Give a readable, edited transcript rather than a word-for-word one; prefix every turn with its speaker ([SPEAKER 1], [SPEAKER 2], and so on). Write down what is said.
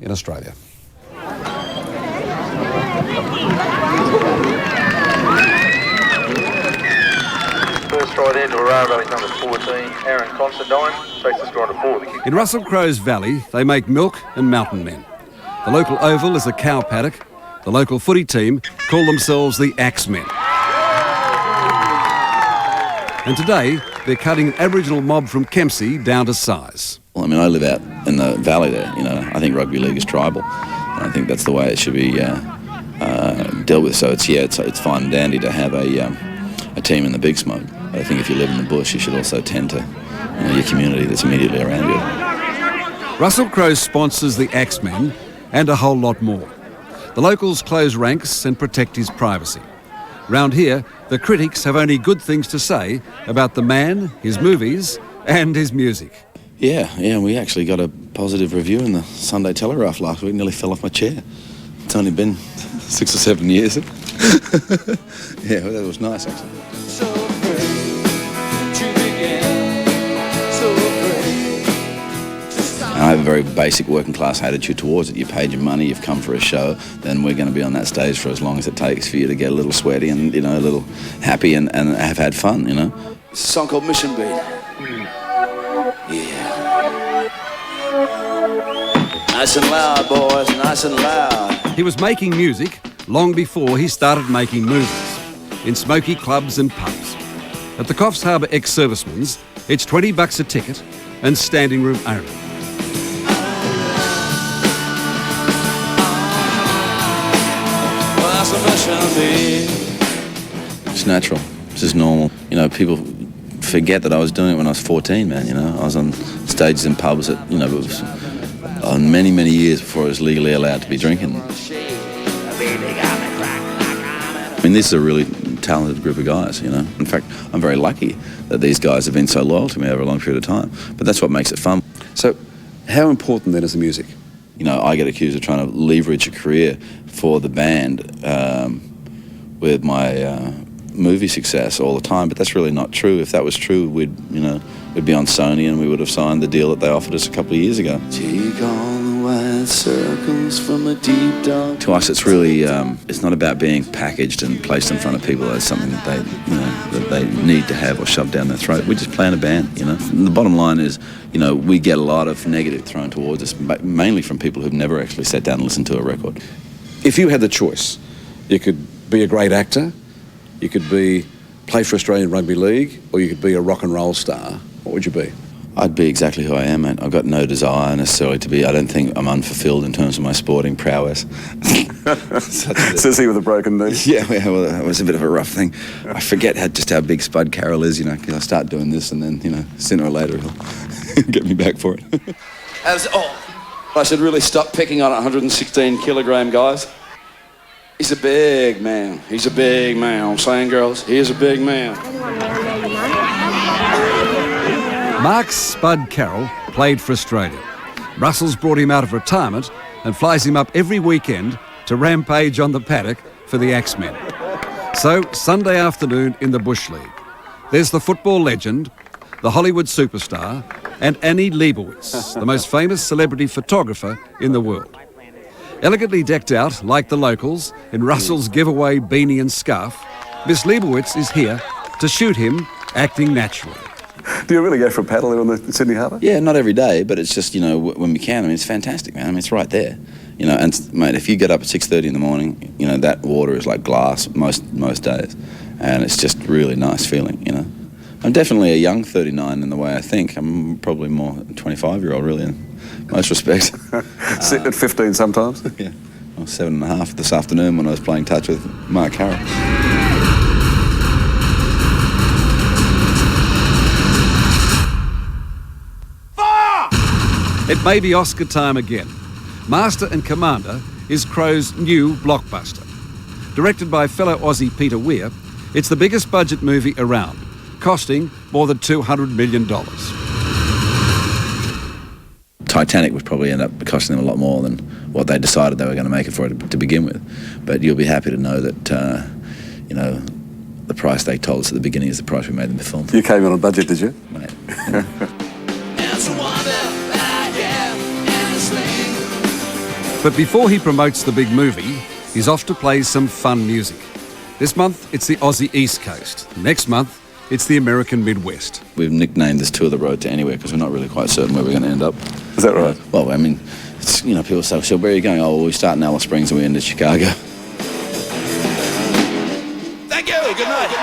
[SPEAKER 1] in Australia.
[SPEAKER 2] First right into Aurora Valley number 14, Aaron Considine, takes the score on to 4.
[SPEAKER 1] In Russel Crowe's valley, they make milk and mountain men. The local oval is a cow paddock. The local footy team call themselves the Axemen. And today, they're cutting an Aboriginal mob from Kempsey down to size.
[SPEAKER 3] Well, I mean, I live out in the valley there, you know. I think rugby league is tribal, and I think that's the way it should be dealt with. So it's fine and dandy to have a team in the big smoke. But I think if you live in the bush, you should also tend to your community that's immediately around you.
[SPEAKER 1] Russel Crowe sponsors the Axemen and a whole lot more. The locals close ranks and protect his privacy. Round here, the critics have only good things to say about the man, his movies, and his music.
[SPEAKER 3] Yeah, we actually got a positive review in the Sunday Telegraph last week. Nearly fell off my chair. It's only been 6 or 7 years. Yeah, well, that was nice, actually. So afraid to begin, so afraid to stop. I have a very basic working class attitude towards it. You paid your money, you've come for a show, then we're going to be on that stage for as long as it takes for you to get a little sweaty and, you know, a little happy and have had fun, you know. It's a song called Mission Beat. Yeah. Nice and loud, boys, nice and loud.
[SPEAKER 1] He was making music long before he started making movies, in smoky clubs and pubs. At the Coffs Harbour ex-servicemen's, it's $20 a ticket and standing room only.
[SPEAKER 3] It's natural. It's just normal. You know, people forget that I was doing it when I was 14, man, you know. I was on stages in pubs that, you know, it was on many years before I was legally allowed to be drinking. I mean, this is a really talented group of guys, you know. In fact, I'm very lucky that these guys have been so loyal to me over a long period of time. But that's what makes it fun.
[SPEAKER 1] So, how important then is the music?
[SPEAKER 3] You know, I get accused of trying to leverage a career for the band with my movie success all the time, but that's really not true. If that was true, we'd be on Sony and we would have signed the deal that they offered us a couple of years ago. Take all the wide circles from a deep dark. To us, it's really it's not about being packaged and placed in front of people as something that they need to have or shoved down their throat. We just play in a band, you know. And the bottom line is, you know, we get a lot of negative thrown towards us, mainly from people who've never actually sat down and listened to a record.
[SPEAKER 1] If you had the choice, you could be a great actor, you could play for Australian Rugby League, or you could be a rock and roll star. What would you be?
[SPEAKER 3] I'd be exactly who I am, mate. I've got no desire necessarily to be. I don't think I'm unfulfilled in terms of my sporting prowess.
[SPEAKER 1] Says he with a broken knee.
[SPEAKER 3] Yeah, well, that was a bit of a rough thing. I forget just how big Spud Carroll is, you know, because I start doing this and then, you know, sooner or later he'll get me back for it. I should really stop picking on 116 kilogram guys. He's a big man. He's a big man. I'm saying, girls, he is a big man.
[SPEAKER 1] Mark Spud Carroll played for Australia. Russel's brought him out of retirement and flies him up every weekend to rampage on the paddock for the Axemen. So, Sunday afternoon in the Bush League, there's the football legend, the Hollywood superstar, and Annie Leibovitz, the most famous celebrity photographer in the world. Elegantly decked out, like the locals, in Russel's giveaway beanie and scarf, Miss Leibovitz is here to shoot him acting naturally.
[SPEAKER 4] Do you really go for a paddle on the Sydney Harbour?
[SPEAKER 3] Yeah, not every day, but it's just, you know, when we can. I mean, it's fantastic, man. I mean, it's right there. You know, and, mate, if you get up at 6:30 in the morning, you know, that water is like glass most days. And it's just really nice feeling, you know. I'm definitely a young 39 in the way I think. I'm probably more a 25-year-old, really, in most respects.
[SPEAKER 4] Sitting at 15 sometimes?
[SPEAKER 3] Yeah. Well, 7.5 this afternoon when I was playing touch with Mark Carroll.
[SPEAKER 1] It may be Oscar time again. Master and Commander is Crowe's new blockbuster. Directed by fellow Aussie Peter Weir, it's the biggest budget movie around, costing more than $200 million.
[SPEAKER 3] Titanic would probably end up costing them a lot more than what they decided they were going to make it for to begin with. But you'll be happy to know that, you know, the price they told us at the beginning is the price we made them the film.
[SPEAKER 4] You came in on a budget, did you?
[SPEAKER 3] Mate.
[SPEAKER 1] But before he promotes the big movie, he's off to play some fun music. This month, it's the Aussie East Coast. Next month, it's the American Midwest.
[SPEAKER 3] We've nicknamed this tour the Road to Anywhere because we're not really quite certain where we're going to end up.
[SPEAKER 4] Is that right?
[SPEAKER 3] Well, I mean, it's, you know, people say, so where are you going? Oh, well, we start in Alice Springs and we end at Chicago. Thank you. Good night.